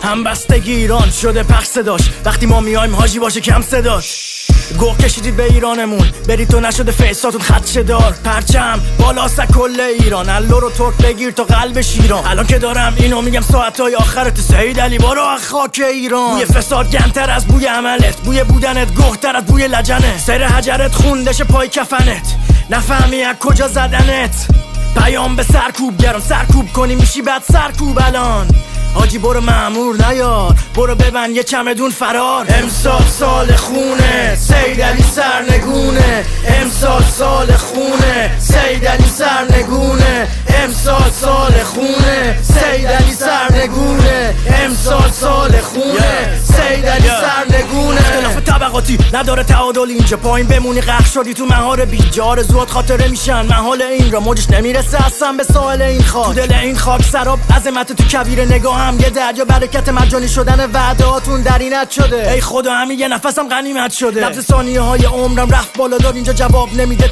همبستگی ایران شده پخش صداش، وقتی ما میایم حاجی باشه کم صداش. گوه کشیدید به ایرانمون، برید تو نشده فیساتون خدشه دار. پرچم بالا از کل ایران، الو رو ترک بگیر تا قلب شیران. الان که دارم اینو میگم ساعتای آخرت، سید علی بارو از خاک ایران. بوی فساد گندتر از بوی عملت، بوی بودنت گهتر از بوی لجنه. سر حجرت خوندش پای کفنت، نفهمی از کجا زدنت. پیام به سرکوبگران، سرکوب کنی میشی بعد سرکوب الان. حاجی برو مأمور نیار، برو ببند یه چمدون فرار. امسال سال خونه، سید علی سرنگونه. امسال سال خونه، سید علی سرنگونه. امسال سال خونه، سید علی سرنگونه. امسال سال خونه، سید علی سرنگونه. اختلاف طبقاتی نداره تعادل اینجا، پایین بمونی غرق شدی تو مهار بیجا. آرزوات خاطره میشن محال این را، موجش نمیرسه اصلا به ساحل این خاک. تو دل این خاک سراب عظمت، تو کویر نگاهم یه دریا. برکت مجانی شدن وعدهاتون در اینت شده. ای خدا همین یه نفسم غنیمت شده. لفظ ثانیه های عمرم رفت بالا دار، اینجا جواب نمیده.